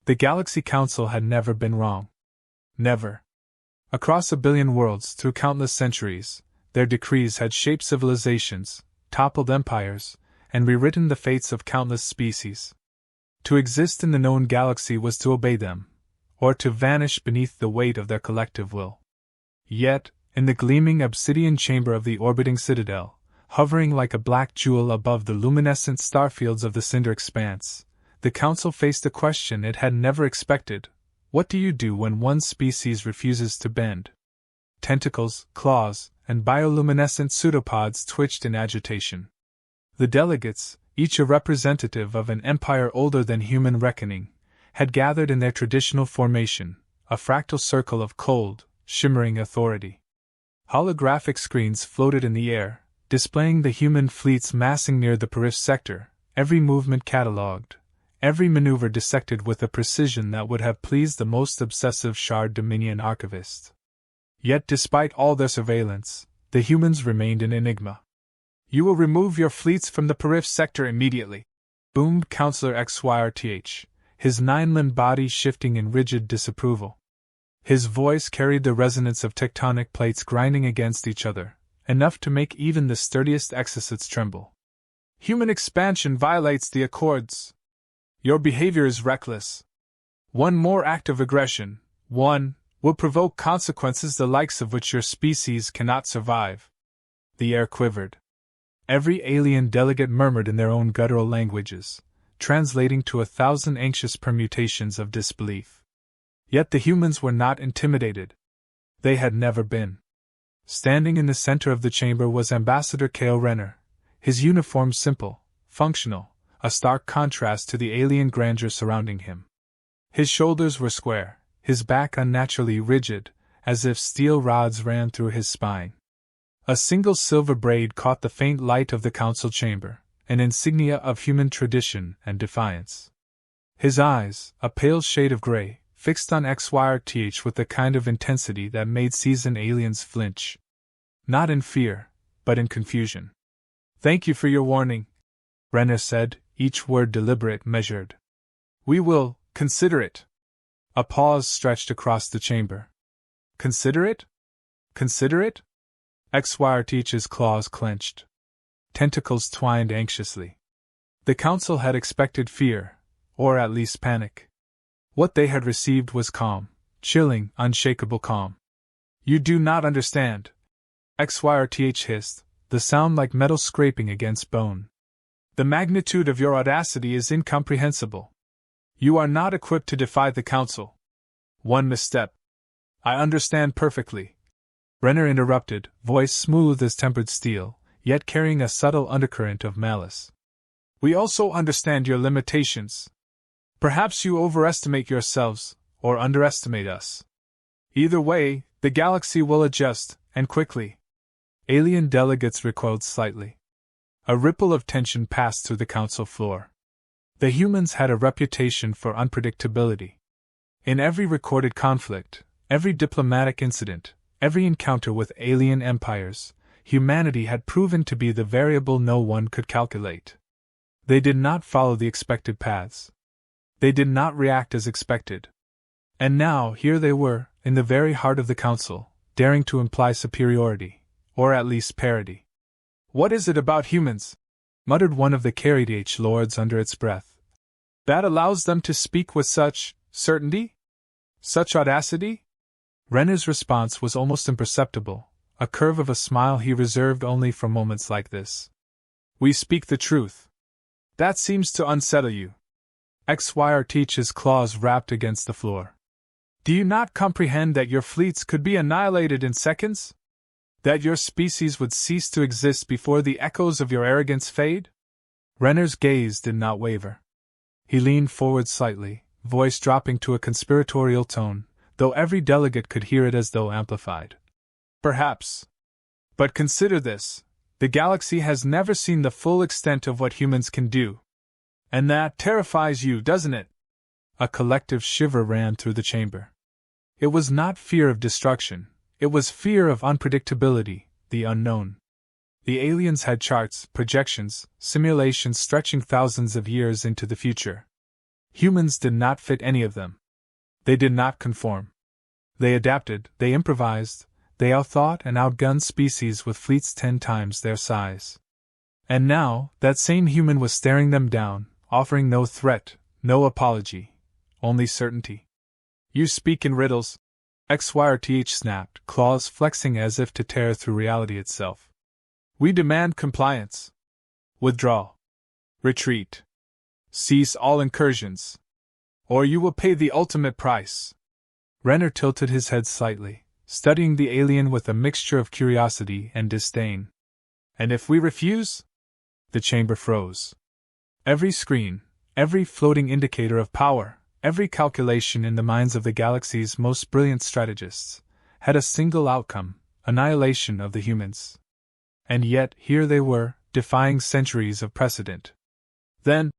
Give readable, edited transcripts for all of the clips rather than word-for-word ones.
The Galaxy Council had never been wrong. Never. Across a billion worlds through countless centuries, their decrees had shaped civilizations, toppled empires, and rewritten the fates of countless species. To exist in the known galaxy was to obey them, or to vanish beneath the weight of their collective will. Yet, in the gleaming obsidian chamber of the orbiting citadel, hovering like a black jewel above the luminescent starfields of the cinder expanse, the Council faced a question it had never expected. What do you do when one species refuses to bend? Tentacles, claws, and bioluminescent pseudopods twitched in agitation. The delegates, each a representative of an empire older than human reckoning, had gathered in their traditional formation, a fractal circle of cold, shimmering authority. Holographic screens floated in the air, displaying the human fleets massing near the Perif sector, every movement catalogued, every maneuver dissected with a precision that would have pleased the most obsessive Shard Dominion archivist. Yet despite all their surveillance, the humans remained an enigma. "You will remove your fleets from the Perif sector immediately," boomed Counselor XYRTH, his nine-limbed body shifting in rigid disapproval. His voice carried the resonance of tectonic plates grinding against each other, enough to make even the sturdiest exocytes tremble. "Human expansion violates the Accords. Your behavior is reckless. One more act of aggression, will provoke consequences the likes of which your species cannot survive." The air quivered. Every alien delegate murmured in their own guttural languages, translating to 1,000 anxious permutations of disbelief. Yet the humans were not intimidated. They had never been. Standing in the center of the chamber was Ambassador K.O. Renner, his uniform simple, functional, a stark contrast to the alien grandeur surrounding him. His shoulders were square, his back unnaturally rigid, as if steel rods ran through his spine. A single silver braid caught the faint light of the council chamber, an insignia of human tradition and defiance. His eyes, a pale shade of gray, fixed on XYRTH with the kind of intensity that made seasoned aliens flinch. Not in fear, but in confusion. "Thank you for your warning," Renner said, each word deliberate, measured. "We will consider it." A pause stretched across the chamber. "Consider it? Consider it?" XYRTH's claws clenched. Tentacles twined anxiously. The council had expected fear, or at least panic. What they had received was calm, chilling, unshakable calm. "You do not understand," XYRTH hissed, the sound like metal scraping against bone. "The magnitude of your audacity is incomprehensible. You are not equipped to defy the council. One misstep." "I understand perfectly," Renner interrupted, voice smooth as tempered steel, yet carrying a subtle undercurrent of malice. "We also understand your limitations. Perhaps you overestimate yourselves, or underestimate us. Either way, the galaxy will adjust, and quickly." Alien delegates recoiled slightly. A ripple of tension passed through the council floor. The humans had a reputation for unpredictability. In every recorded conflict, every diplomatic incident, every encounter with alien empires, humanity had proven to be the variable no one could calculate. They did not follow the expected paths. They did not react as expected. And now, here they were, in the very heart of the council, daring to imply superiority, or at least parity. "What is it about humans?" muttered one of the KRDH lords under its breath. "That allows them to speak with such certainty? Such audacity?" Renner's response was almost imperceptible, a curve of a smile he reserved only for moments like this. "We speak the truth. That seems to unsettle you." XYRTH's claws rapped against the floor. "Do you not comprehend that your fleets could be annihilated in seconds? That your species would cease to exist before the echoes of your arrogance fade?" Renner's gaze did not waver. He leaned forward slightly, voice dropping to a conspiratorial tone, though every delegate could hear it as though amplified. "Perhaps. But consider this, the galaxy has never seen the full extent of what humans can do. And that terrifies you, doesn't it?" A collective shiver ran through the chamber. It was not fear of destruction, it was fear of unpredictability, the unknown. The aliens had charts, projections, simulations stretching thousands of years into the future. Humans did not fit any of them. They did not conform. They adapted, they improvised, they outthought and outgunned species with fleets 10 times their size. And now, that same human was staring them down, offering no threat, no apology, only certainty. You speak in riddles, HFY snapped, claws flexing as if to tear through reality itself. We demand compliance. Withdrawal. Retreat. Cease all incursions. Or you will pay the ultimate price. Renner tilted his head slightly, studying the alien with a mixture of curiosity and disdain. And if we refuse? The chamber froze. Every screen, every floating indicator of power, every calculation in the minds of the galaxy's most brilliant strategists, had a single outcome: annihilation of the humans. And yet, here they were, defying centuries of precedent. Then,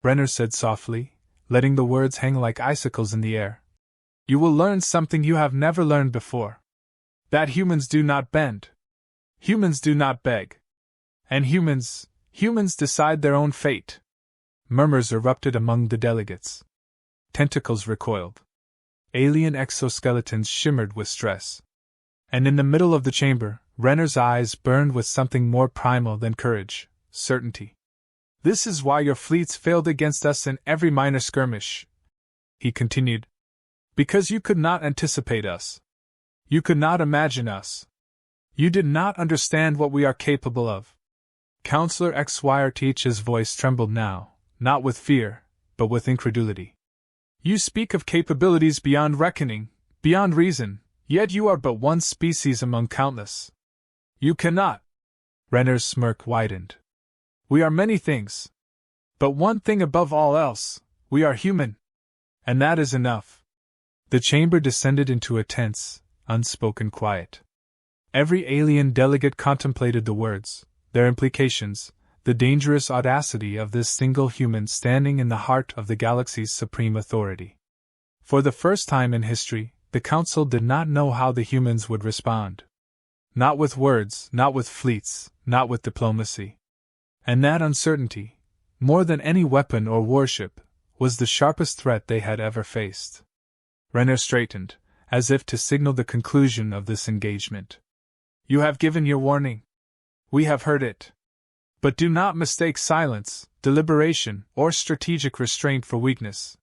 Renner said softly, letting the words hang like icicles in the air, you will learn something you have never learned before. That humans do not bend. Humans do not beg. And humans decide their own fate. Murmurs erupted among the delegates. Tentacles recoiled. Alien exoskeletons shimmered with stress. And in the middle of the chamber, Renner's eyes burned with something more primal than courage: certainty. This is why your fleets failed against us in every minor skirmish, he continued. Because you could not anticipate us. You could not imagine us. You did not understand what we are capable of. Counselor XYRTH's voice trembled now, not with fear, but with incredulity. You speak of capabilities beyond reckoning, beyond reason, yet you are but one species among countless. You cannot. Renner's smirk widened. We are many things. But one thing above all else, we are human. And that is enough. The chamber descended into a tense, unspoken quiet. Every alien delegate contemplated the words, their implications, the dangerous audacity of this single human standing in the heart of the galaxy's supreme authority. For the first time in history, the Council did not know how the humans would respond. Not with words, not with fleets, not with diplomacy. And that uncertainty, more than any weapon or warship, was the sharpest threat they had ever faced. Renner straightened, as if to signal the conclusion of this engagement. You have given your warning. We have heard it. But do not mistake silence, deliberation, or strategic restraint for weakness.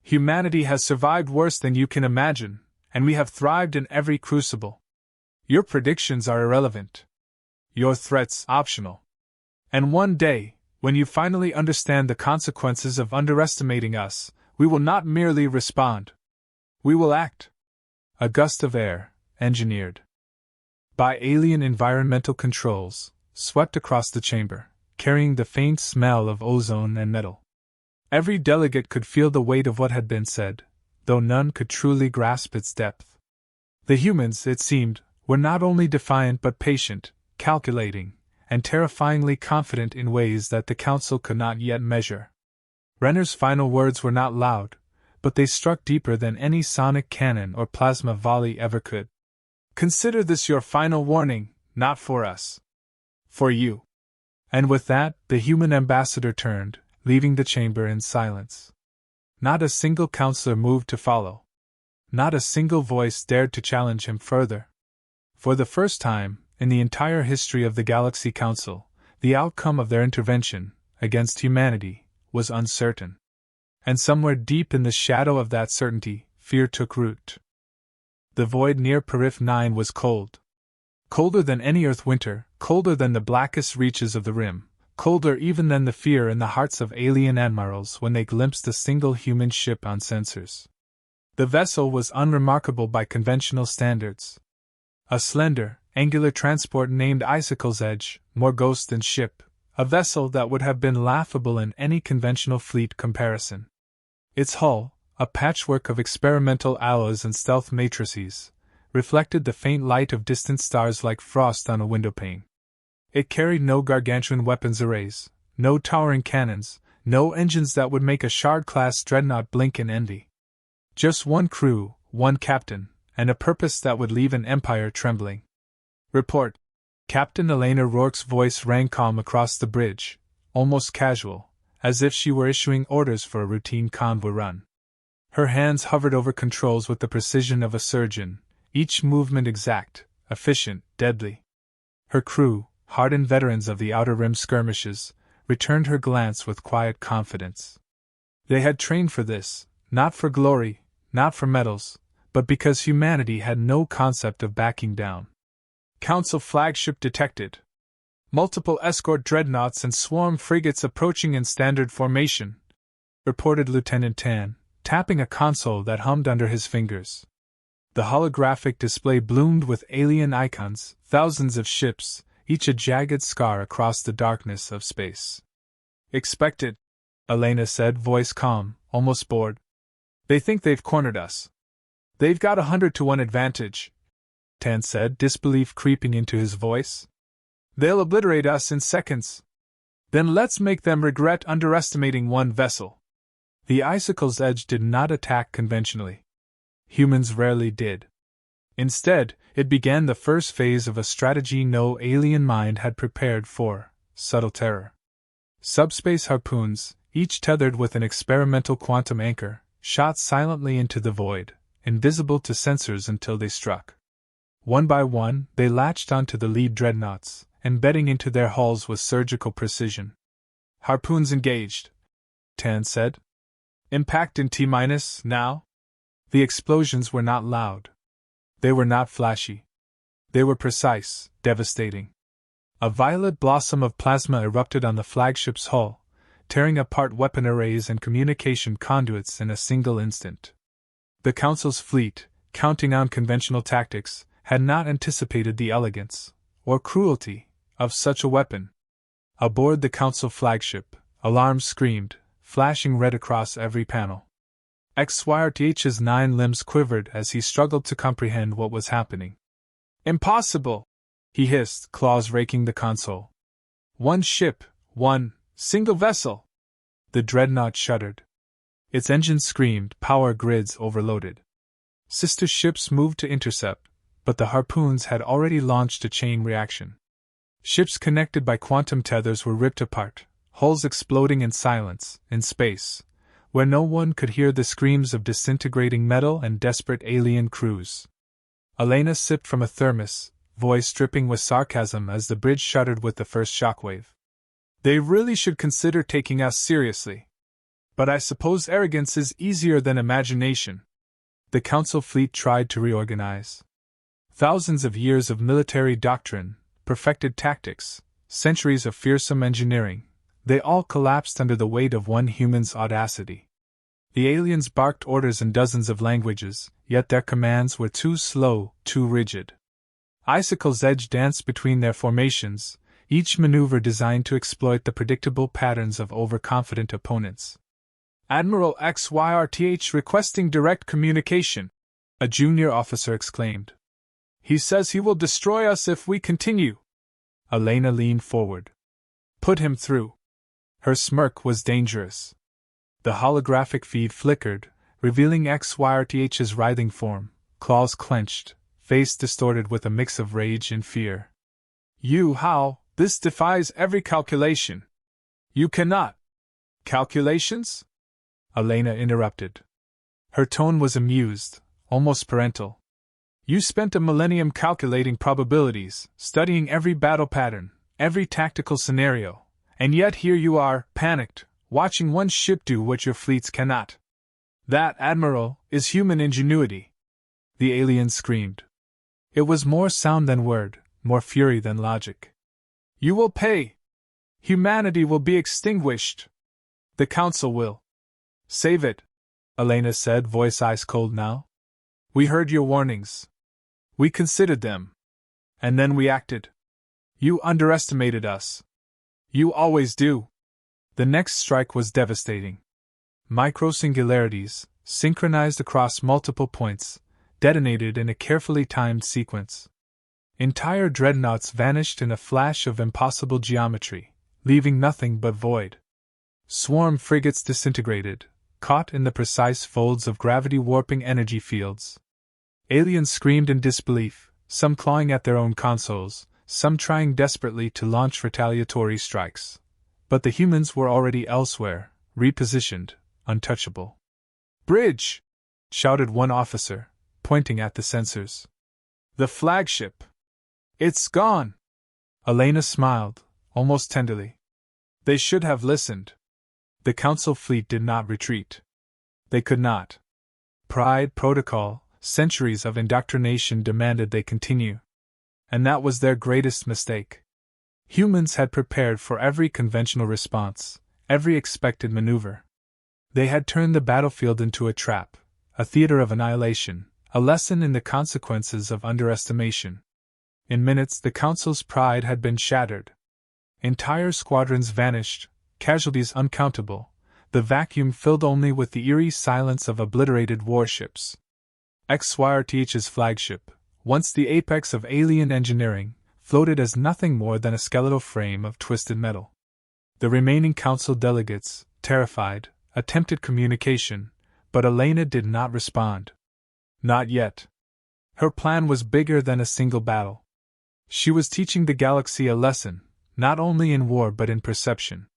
Humanity has survived worse than you can imagine, and we have thrived in every crucible. Your predictions are irrelevant. Your threats optional. And one day, when you finally understand the consequences of underestimating us, we will not merely respond. We will act. A gust of air, engineered by alien environmental controls, swept across the chamber, carrying the faint smell of ozone and metal. Every delegate could feel the weight of what had been said, though none could truly grasp its depth. The humans, it seemed, were not only defiant but patient, calculating, and terrifyingly confident in ways that the Council could not yet measure. Renner's final words were not loud, but they struck deeper than any sonic cannon or plasma volley ever could. Consider this your final warning, not for us. For you. And with that, the human ambassador turned, leaving the chamber in silence. Not a single counselor moved to follow. Not a single voice dared to challenge him further. For the first time, in the entire history of the Galaxy Council, the outcome of their intervention, against humanity, was uncertain. And somewhere deep in the shadow of that certainty, fear took root. The void near Perif 9 was cold. Colder than any Earth winter, colder than the blackest reaches of the rim, colder even than the fear in the hearts of alien admirals when they glimpsed a single human ship on sensors. The vessel was unremarkable by conventional standards. A slender, angular transport named Icicle's Edge, more ghost than ship, a vessel that would have been laughable in any conventional fleet comparison. Its hull, a patchwork of experimental alloys and stealth matrices, reflected the faint light of distant stars like frost on a windowpane. It carried no gargantuan weapons arrays, no towering cannons, no engines that would make a Shard-class dreadnought blink in envy. Just one crew, one captain, and a purpose that would leave an empire trembling. Report. Captain Elena Rourke's voice rang calm across the bridge, almost casual, as if she were issuing orders for a routine convoy run. Her hands hovered over controls with the precision of a surgeon, each movement exact, efficient, deadly. Her crew, hardened veterans of the Outer Rim skirmishes, returned her glance with quiet confidence. They had trained for this, not for glory, not for medals, but because humanity had no concept of backing down. Council flagship detected. Multiple escort dreadnoughts and swarm frigates approaching in standard formation, reported Lieutenant Tan, tapping a console that hummed under his fingers. The holographic display bloomed with alien icons, thousands of ships, each a jagged scar across the darkness of space. Expected, Elena said, voice calm, almost bored. They think they've cornered us. They've got 100-to-1 advantage, Tan said, disbelief creeping into his voice. They'll obliterate us in seconds. Then let's make them regret underestimating one vessel. The Icicle's Edge did not attack conventionally. Humans rarely did. Instead, it began the first phase of a strategy no alien mind had prepared for: subtle terror. Subspace harpoons, each tethered with an experimental quantum anchor, shot silently into the void, invisible to sensors until they struck. One by one, they latched onto the lead dreadnoughts, embedding into their hulls with surgical precision. Harpoons engaged, Tan said. Impact in T-minus, now? The explosions were not loud. They were not flashy. They were precise, devastating. A violet blossom of plasma erupted on the flagship's hull, tearing apart weapon arrays and communication conduits in a single instant. The Council's fleet, counting on conventional tactics, had not anticipated the elegance, or cruelty, of such a weapon. Aboard the Council flagship, alarms screamed, flashing red across every panel. XYRTH's 9 limbs quivered as he struggled to comprehend what was happening. Impossible! He hissed, claws raking the console. One ship, one single vessel! The dreadnought shuddered. Its engines screamed, power grids overloaded. Sister ships moved to intercept, but the harpoons had already launched a chain reaction. Ships connected by quantum tethers were ripped apart, hulls exploding in silence, in space, where no one could hear the screams of disintegrating metal and desperate alien crews. Elena sipped from a thermos, voice dripping with sarcasm as the bridge shuddered with the first shockwave. They really should consider taking us seriously. But I suppose arrogance is easier than imagination. The Council fleet tried to reorganize. Thousands of years of military doctrine, perfected tactics, centuries of fearsome engineering, they all collapsed under the weight of one human's audacity. The aliens barked orders in dozens of languages, yet their commands were too slow, too rigid. Icicle's Edge danced between their formations, each maneuver designed to exploit the predictable patterns of overconfident opponents. Admiral XYRTH requesting direct communication, a junior officer exclaimed. He says he will destroy us if we continue. Elena leaned forward. Put him through. Her smirk was dangerous. The holographic feed flickered, revealing XYRTH's writhing form, claws clenched, face distorted with a mix of rage and fear. How? This defies every calculation. You cannot. Calculations? Elena interrupted. Her tone was amused, almost parental. You spent a millennium calculating probabilities, studying every battle pattern, every tactical scenario, and yet here you are, panicked, watching one ship do what your fleets cannot. That, Admiral, is human ingenuity. The alien screamed. It was more sound than word, more fury than logic. You will pay. Humanity will be extinguished. The Council will. Save it, Elena said, voice ice cold now. We heard your warnings. We considered them. And then we acted. You underestimated us. You always do. The next strike was devastating. Microsingularities, synchronized across multiple points, detonated in a carefully timed sequence. Entire dreadnoughts vanished in a flash of impossible geometry, leaving nothing but void. Swarm frigates disintegrated, caught in the precise folds of gravity-warping energy fields. Aliens screamed in disbelief, some clawing at their own consoles, some trying desperately to launch retaliatory strikes. But the humans were already elsewhere, repositioned, untouchable. "Bridge!" shouted one officer, pointing at the sensors. "The flagship! It's gone!" Elena smiled, almost tenderly. They should have listened. The Council fleet did not retreat. They could not. Pride, protocol, centuries of indoctrination demanded they continue. And that was their greatest mistake. Humans had prepared for every conventional response, every expected maneuver. They had turned the battlefield into a trap, a theater of annihilation, a lesson in the consequences of underestimation. In minutes, the Council's pride had been shattered. Entire squadrons vanished, casualties uncountable, the vacuum filled only with the eerie silence of obliterated warships. HFY's flagship, once the apex of alien engineering, floated as nothing more than a skeletal frame of twisted metal. The remaining Council delegates, terrified, attempted communication, but Elena did not respond. Not yet. Her plan was bigger than a single battle. She was teaching the galaxy a lesson, not only in war but in perception.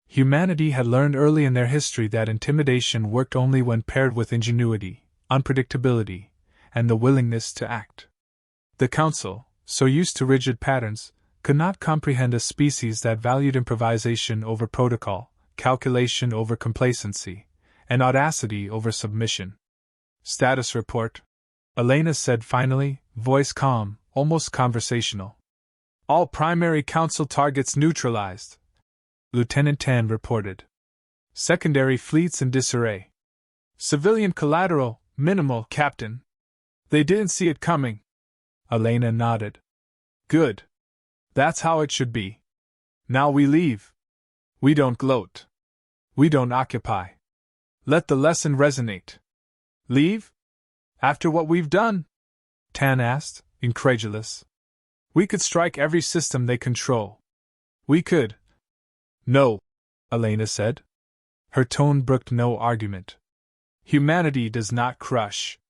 Humanity had learned early in their history that intimidation worked only when paired with ingenuity, unpredictability, and the willingness to act. The Council, so used to rigid patterns, could not comprehend a species that valued improvisation over protocol, calculation over complacency, and audacity over submission. "Status report," Elena said finally, voice calm, almost conversational. "All primary Council targets neutralized," Lieutenant Tan reported. "Secondary fleets in disarray. Civilian collateral, minimal, Captain." "They didn't see it coming." Elena nodded. "Good. That's how it should be. Now we leave. We don't gloat. We don't occupy. Let the lesson resonate." "Leave? After what we've done?" Tan asked, incredulous. "We could strike every system they control. We could." "No," Elena said. Her tone brooked no argument. "Humanity does not crush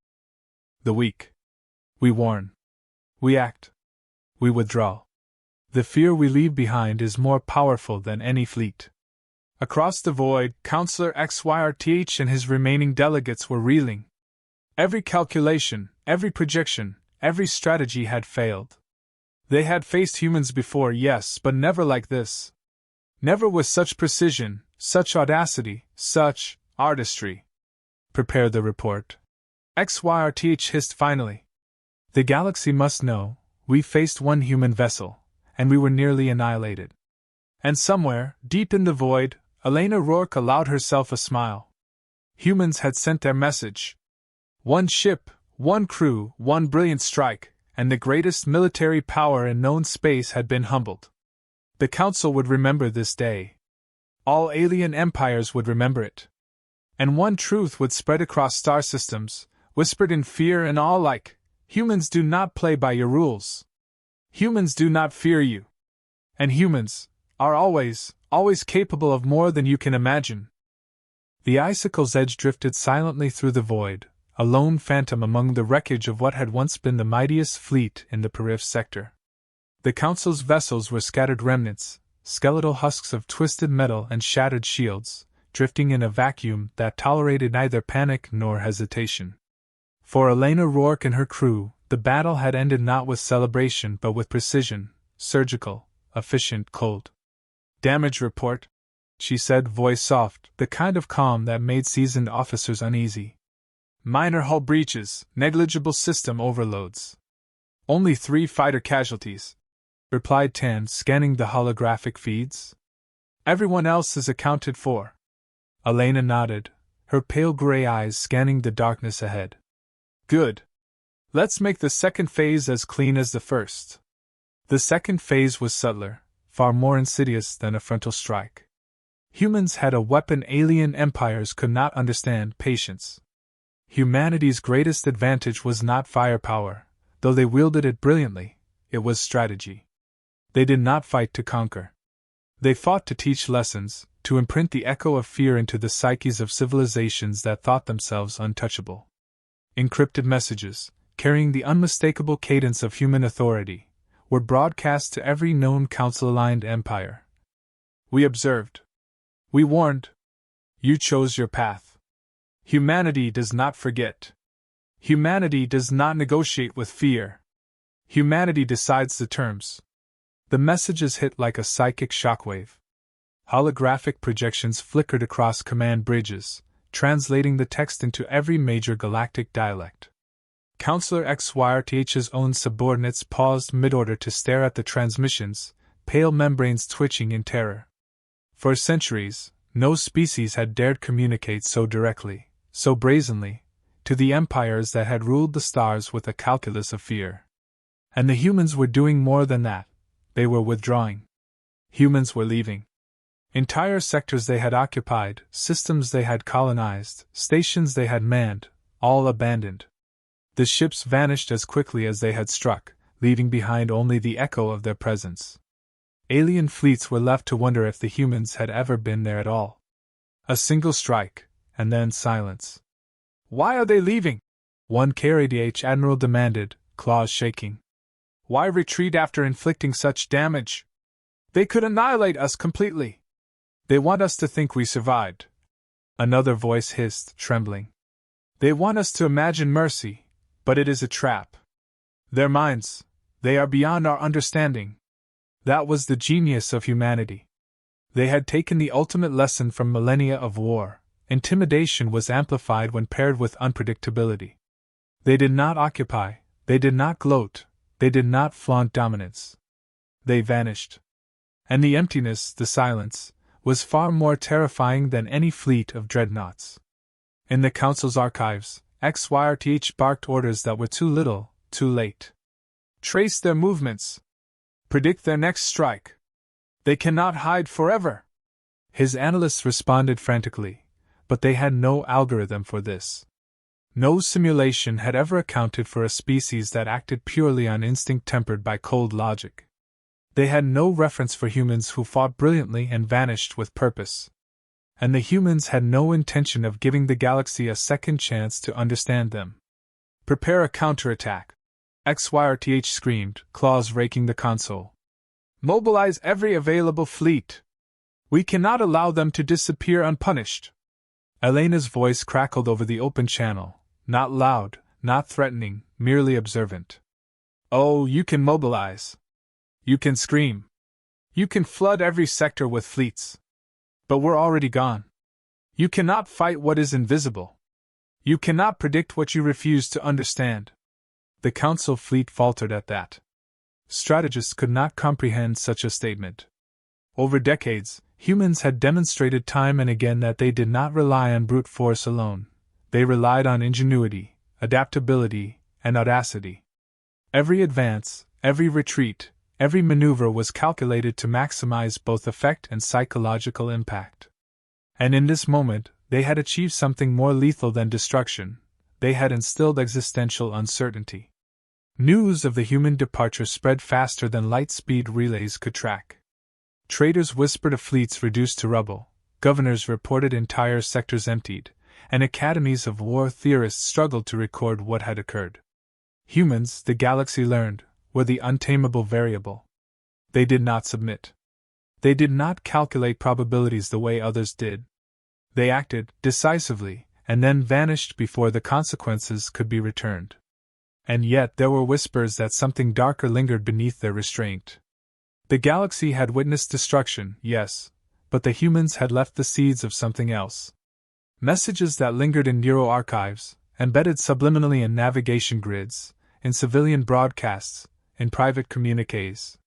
the weak. We warn. We act. We withdraw. The fear we leave behind is more powerful than any fleet." Across the void, Councillor XYRTH and his remaining delegates were reeling. Every calculation, every projection, every strategy had failed. They had faced humans before, yes, but never like this. Never with such precision, such audacity, such artistry. "Prepare the report," XYRTH hissed finally. "The galaxy must know, we faced one human vessel, and we were nearly annihilated." And somewhere, deep in the void, Elena Rourke allowed herself a smile. Humans had sent their message. One ship, one crew, one brilliant strike, and the greatest military power in known space had been humbled. The Council would remember this day. All alien empires would remember it. And one truth would spread across star systems, whispered in fear and awe like, "Humans do not play by your rules. Humans do not fear you. And humans are always capable of more than you can imagine." The icicle's edge drifted silently through the void, a lone phantom among the wreckage of what had once been the mightiest fleet in the Perif sector. The Council's vessels were scattered remnants, skeletal husks of twisted metal and shattered shields, drifting in a vacuum that tolerated neither panic nor hesitation. For Elena Rourke and her crew, the battle had ended not with celebration but with precision, surgical, efficient, cold. "Damage report," she said, voice soft, the kind of calm that made seasoned officers uneasy. "Minor hull breaches, negligible system overloads. Only 3 fighter casualties," replied Tan, scanning the holographic feeds. "Everyone else is accounted for." Elena nodded, her pale gray eyes scanning the darkness ahead. "Good. Let's make the second phase as clean as the first." The second phase was subtler, far more insidious than a frontal strike. Humans had a weapon alien empires could not understand: patience. Humanity's greatest advantage was not firepower, though they wielded it brilliantly, it was strategy. They did not fight to conquer. They fought to teach lessons, to imprint the echo of fear into the psyches of civilizations that thought themselves untouchable. Encrypted messages, carrying the unmistakable cadence of human authority, were broadcast to every known Council-aligned empire. We observed. We warned. You chose your path. Humanity does not forget. Humanity does not negotiate with fear. Humanity decides the terms. The messages hit like a psychic shockwave. Holographic projections flickered across command bridges, translating the text into every major galactic dialect. Counselor XYRTH's own subordinates paused mid-order to stare at the transmissions, pale membranes twitching in terror. For centuries, no species had dared communicate so directly, so brazenly, to the empires that had ruled the stars with a calculus of fear. And the humans were doing more than that. They were withdrawing. Humans were leaving. Entire sectors they had occupied, systems they had colonized, stations they had manned, all abandoned. The ships vanished as quickly as they had struck, leaving behind only the echo of their presence. Alien fleets were left to wonder if the humans had ever been there at all. A single strike, and then silence. Why are they leaving? One KRADH admiral demanded, claws shaking. Why retreat after inflicting such damage? They could annihilate us completely. They want us to think we survived. Another voice hissed, trembling. They want us to imagine mercy, but it is a trap. Their minds, they are beyond our understanding. That was the genius of humanity. They had taken the ultimate lesson from millennia of war. Intimidation was amplified when paired with unpredictability. They did not occupy, they did not gloat, they did not flaunt dominance. They vanished. And the emptiness, the silence, was far more terrifying than any fleet of dreadnoughts. In the Council's archives, XYRTH barked orders that were too little, too late. Trace their movements. Predict their next strike. They cannot hide forever. His analysts responded frantically, but they had no algorithm for this. No simulation had ever accounted for a species that acted purely on instinct tempered by cold logic. They had no reference for humans who fought brilliantly and vanished with purpose. And the humans had no intention of giving the galaxy a second chance to understand them. Prepare a counterattack. XYRTH screamed, claws raking the console. Mobilize every available fleet. We cannot allow them to disappear unpunished. Elena's voice crackled over the open channel, not loud, not threatening, merely observant. Oh, you can mobilize. You can scream. You can flood every sector with fleets. But we're already gone. You cannot fight what is invisible. You cannot predict what you refuse to understand. The Council fleet faltered at that. Strategists could not comprehend such a statement. Over decades, humans had demonstrated time and again that they did not rely on brute force alone. They relied on ingenuity, adaptability, and audacity. Every advance, every retreat, every maneuver was calculated to maximize both effect and psychological impact. And in this moment, they had achieved something more lethal than destruction. They had instilled existential uncertainty. News of the human departure spread faster than light-speed relays could track. Traders whispered of fleets reduced to rubble, governors reported entire sectors emptied, and academies of war theorists struggled to record what had occurred. Humans, the galaxy learned, were the untamable variable. They did not submit. They did not calculate probabilities the way others did. They acted decisively, and then vanished before the consequences could be returned. And yet there were whispers that something darker lingered beneath their restraint. The galaxy had witnessed destruction, yes, but the humans had left the seeds of something else. Messages that lingered in Neuro archives, embedded subliminally in navigation grids, in civilian broadcasts, in private communiques.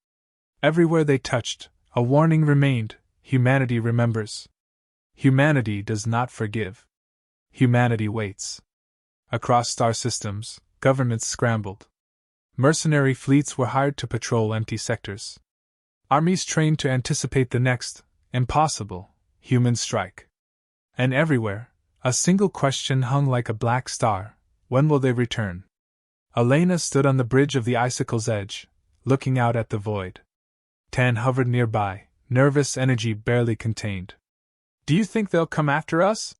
Everywhere they touched, a warning remained: humanity remembers. Humanity does not forgive. Humanity waits. Across star systems, governments scrambled. Mercenary fleets were hired to patrol empty sectors. Armies trained to anticipate the next, impossible, human strike. And everywhere, a single question hung like a black star: when will they return? Elena stood on the bridge of the icicle's edge, looking out at the void. Tan hovered nearby, nervous energy barely contained. Do you think they'll come after us?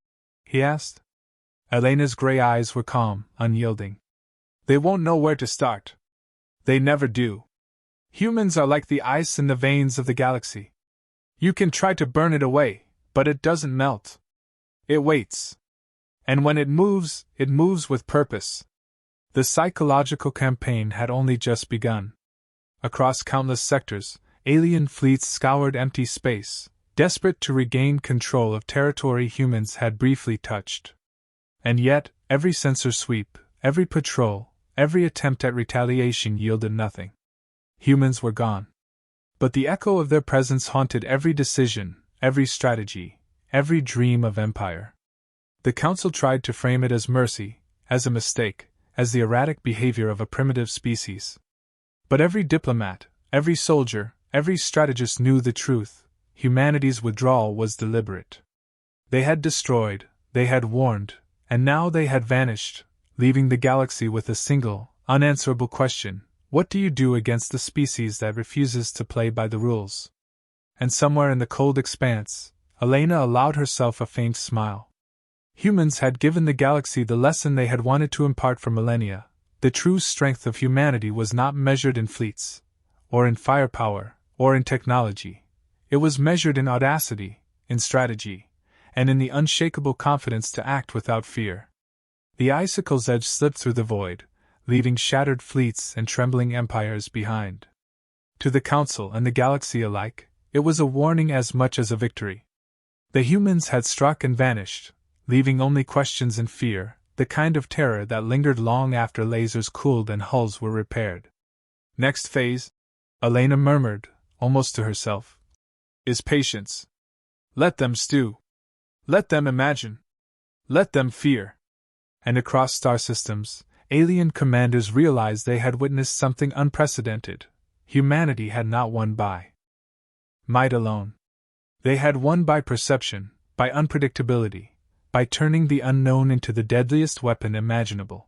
He asked. Elena's gray eyes were calm, unyielding. They won't know where to start. They never do. Humans are like the ice in the veins of the galaxy. You can try to burn it away, but it doesn't melt. It waits. And when it moves with purpose. The psychological campaign had only just begun. Across countless sectors, alien fleets scoured empty space, desperate to regain control of territory humans had briefly touched. And yet, every sensor sweep, every patrol, every attempt at retaliation yielded nothing. Humans were gone. But the echo of their presence haunted every decision, every strategy, every dream of empire. The Council tried to frame it as mercy, as a mistake, as the erratic behavior of a primitive species. But every diplomat, every soldier, every strategist knew the truth: humanity's withdrawal was deliberate. They had destroyed, they had warned, and now they had vanished, leaving the galaxy with a single, unanswerable question: what do you do against the species that refuses to play by the rules? And somewhere in the cold expanse, Elena allowed herself a faint smile. Humans had given the galaxy the lesson they had wanted to impart for millennia. The true strength of humanity was not measured in fleets, or in firepower, or in technology. It was measured in audacity, in strategy, and in the unshakable confidence to act without fear. The icicle's edge slipped through the void, leaving shattered fleets and trembling empires behind. To the Council and the galaxy alike, it was a warning as much as a victory. The humans had struck and vanished, leaving only questions and fear, the kind of terror that lingered long after lasers cooled and hulls were repaired. Next phase, Elena murmured, almost to herself, is patience. Let them stew. Let them imagine. Let them fear. And across star systems, alien commanders realized they had witnessed something unprecedented. Humanity had not won by might alone. They had won by perception, by unpredictability, by turning the unknown into the deadliest weapon imaginable.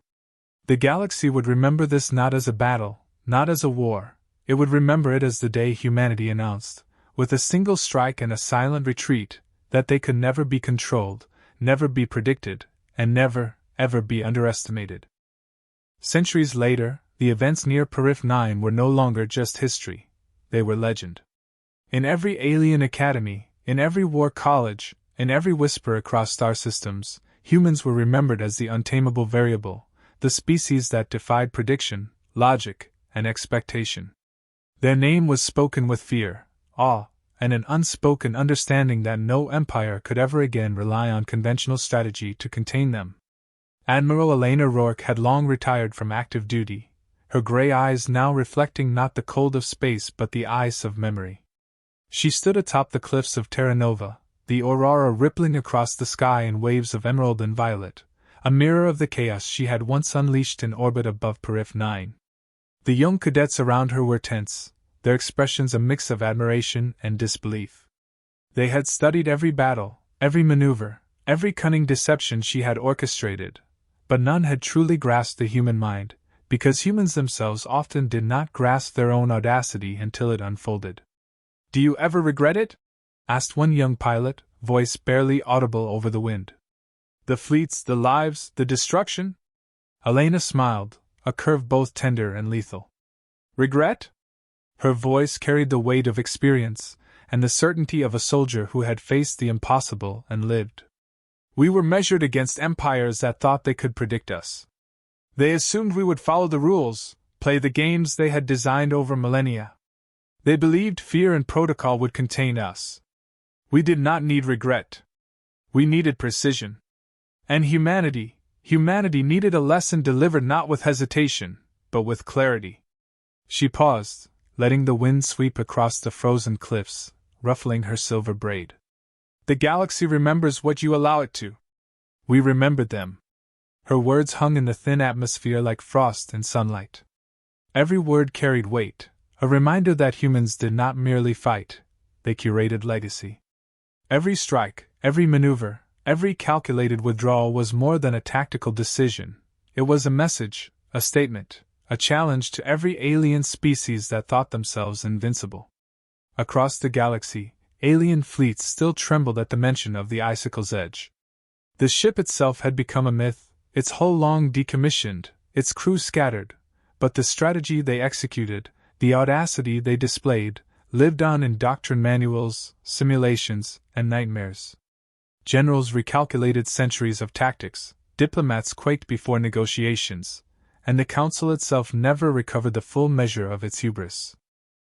The galaxy would remember this not as a battle, not as a war. It would remember it as the day humanity announced, with a single strike and a silent retreat, that they could never be controlled, never be predicted, and never, ever be underestimated. Centuries later, the events near Perif 9 were no longer just history, they were legend. In every alien academy, in every war college, in every whisper across star systems, humans were remembered as the untamable variable, the species that defied prediction, logic, and expectation. Their name was spoken with fear, awe, and an unspoken understanding that no empire could ever again rely on conventional strategy to contain them. Admiral Elena Rourke had long retired from active duty, her gray eyes now reflecting not the cold of space but the ice of memory. She stood atop the cliffs of Terra Nova, the aurora rippling across the sky in waves of emerald and violet, a mirror of the chaos she had once unleashed in orbit above Perif 9. The young cadets around her were tense, their expressions a mix of admiration and disbelief. They had studied every battle, every maneuver, every cunning deception she had orchestrated, but none had truly grasped the human mind, because humans themselves often did not grasp their own audacity until it unfolded. "Do you ever regret it?" asked one young pilot, voice barely audible over the wind. "The fleets, the lives, the destruction?" Elena smiled, a curve both tender and lethal. "Regret?" Her voice carried the weight of experience, and the certainty of a soldier who had faced the impossible and lived. "We were measured against empires that thought they could predict us. They assumed we would follow the rules, play the games they had designed over millennia. They believed fear and protocol would contain us. We did not need regret. We needed precision. And humanity needed a lesson delivered not with hesitation, but with clarity." She paused, letting the wind sweep across the frozen cliffs, ruffling her silver braid. "The galaxy remembers what you allow it to. We remembered them." Her words hung in the thin atmosphere like frost in sunlight. Every word carried weight, a reminder that humans did not merely fight, they curated legacy. Every strike, every maneuver, every calculated withdrawal was more than a tactical decision. It was a message, a statement, a challenge to every alien species that thought themselves invincible. Across the galaxy, alien fleets still trembled at the mention of the icicle's edge. The ship itself had become a myth, its hull long decommissioned, its crew scattered, but the strategy they executed, the audacity they displayed, lived on in doctrine manuals, simulations, and nightmares. Generals recalculated centuries of tactics, diplomats quaked before negotiations, and the Council itself never recovered the full measure of its hubris.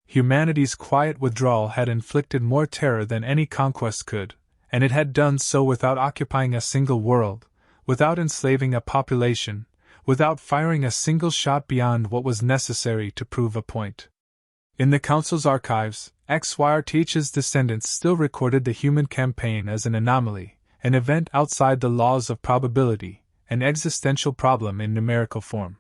Humanity's quiet withdrawal had inflicted more terror than any conquest could, and it had done so without occupying a single world, without enslaving a population, without firing a single shot beyond what was necessary to prove a point. In the Council's archives, XYRTH's descendants still recorded the human campaign as an anomaly, an event outside the laws of probability, an existential problem in numerical form.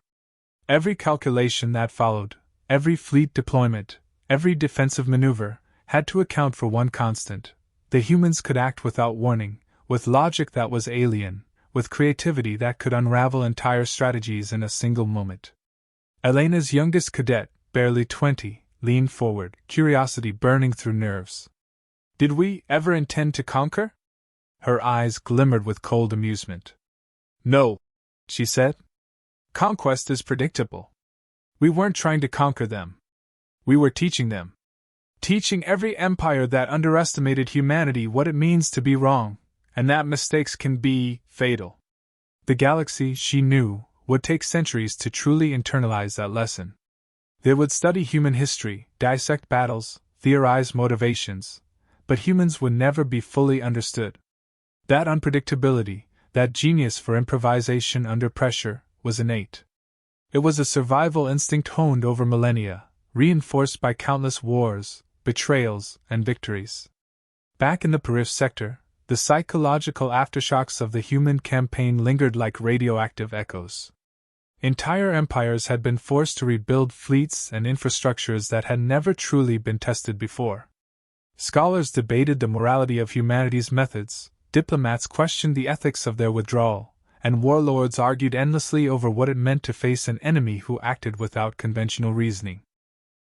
Every calculation that followed, every fleet deployment, every defensive maneuver, had to account for one constant: the humans could act without warning, with logic that was alien, with creativity that could unravel entire strategies in a single moment. Elena's youngest cadet, barely 20, leaned forward, curiosity burning through nerves. "Did we ever intend to conquer?" Her eyes glimmered with cold amusement. "No," she said. "Conquest is predictable. We weren't trying to conquer them. We were teaching them. Teaching every empire that underestimated humanity what it means to be wrong, and that mistakes can be fatal." The galaxy, she knew, would take centuries to truly internalize that lesson. They would study human history, dissect battles, theorize motivations, but humans would never be fully understood. That unpredictability, that genius for improvisation under pressure, was innate. It was a survival instinct honed over millennia, reinforced by countless wars, betrayals, and victories. Back in the Perif sector, the psychological aftershocks of the human campaign lingered like radioactive echoes. Entire empires had been forced to rebuild fleets and infrastructures that had never truly been tested before. Scholars debated the morality of humanity's methods, diplomats questioned the ethics of their withdrawal, and warlords argued endlessly over what it meant to face an enemy who acted without conventional reasoning.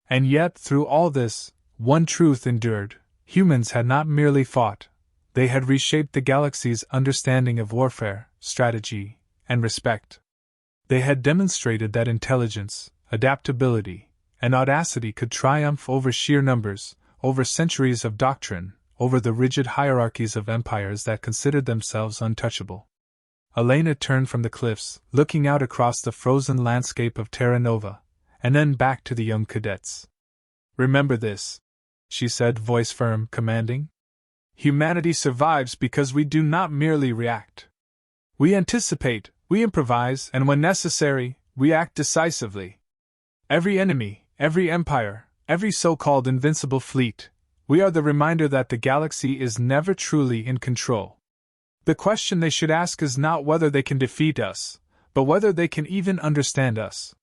And yet, through all this, one truth endured: humans had not merely fought, they had reshaped the galaxy's understanding of warfare, strategy, and respect. They had demonstrated that intelligence, adaptability, and audacity could triumph over sheer numbers, over centuries of doctrine, over the rigid hierarchies of empires that considered themselves untouchable. Elena turned from the cliffs, looking out across the frozen landscape of Terra Nova, and then back to the young cadets. "Remember this," she said, voice firm, commanding. "Humanity survives because we do not merely react. We anticipate, we improvise, and when necessary, we act decisively. Every enemy, every empire, every so-called invincible fleet, we are the reminder that the galaxy is never truly in control. The question they should ask is not whether they can defeat us, but whether they can even understand us."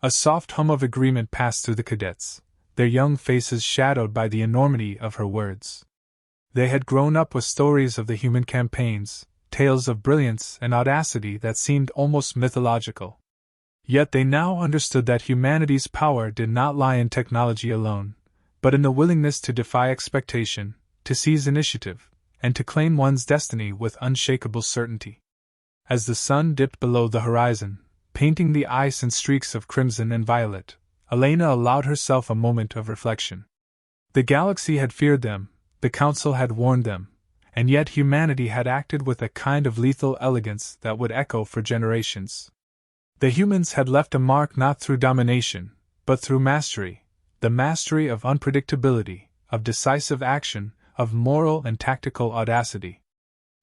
A soft hum of agreement passed through the cadets, their young faces shadowed by the enormity of her words. They had grown up with stories of the human campaigns, tales of brilliance and audacity that seemed almost mythological. Yet they now understood that humanity's power did not lie in technology alone, but in the willingness to defy expectation, to seize initiative, and to claim one's destiny with unshakable certainty. As the sun dipped below the horizon, painting the ice in streaks of crimson and violet, Elena allowed herself a moment of reflection. The galaxy had feared them, the Council had warned them, and yet humanity had acted with a kind of lethal elegance that would echo for generations. The humans had left a mark not through domination, but through mastery, the mastery of unpredictability, of decisive action, of moral and tactical audacity.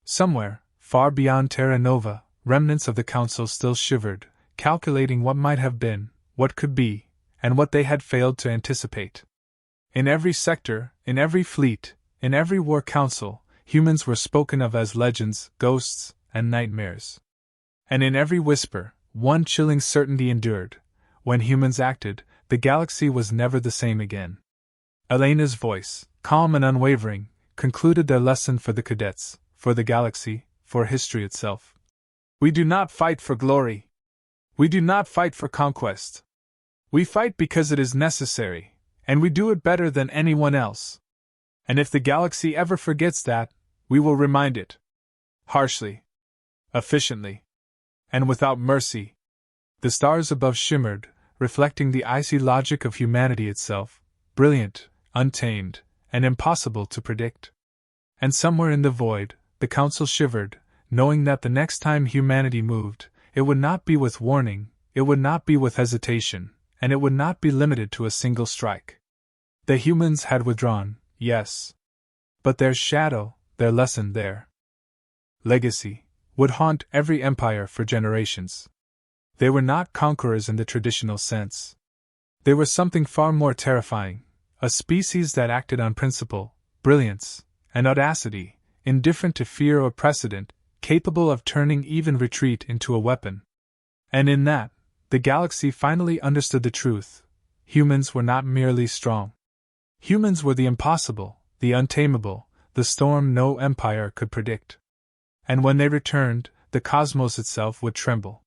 Somewhere, far beyond Terra Nova, remnants of the Council still shivered, calculating what might have been, what could be, and what they had failed to anticipate. In every sector, in every fleet, in every war council, humans were spoken of as legends, ghosts, and nightmares. And in every whisper, one chilling certainty endured: when humans acted, the galaxy was never the same again. Elena's voice, calm and unwavering, concluded their lesson for the cadets, for the galaxy, for history itself. "We do not fight for glory. We do not fight for conquest. We fight because it is necessary, and we do it better than anyone else. And if the galaxy ever forgets that, we will remind it. Harshly. Efficiently. And without mercy." The stars above shimmered, reflecting the icy logic of humanity itself, brilliant, untamed, and impossible to predict. And somewhere in the void, the Council shivered, knowing that the next time humanity moved, it would not be with warning, it would not be with hesitation, and it would not be limited to a single strike. The humans had withdrawn, yes. But their shadow, their lesson, their legacy, would haunt every empire for generations. They were not conquerors in the traditional sense. They were something far more terrifying, a species that acted on principle, brilliance, and audacity, indifferent to fear or precedent, capable of turning even retreat into a weapon. And in that, the galaxy finally understood the truth. Humans were not merely strong. Humans were the impossible, the untamable, the storm no empire could predict. And when they returned, the cosmos itself would tremble.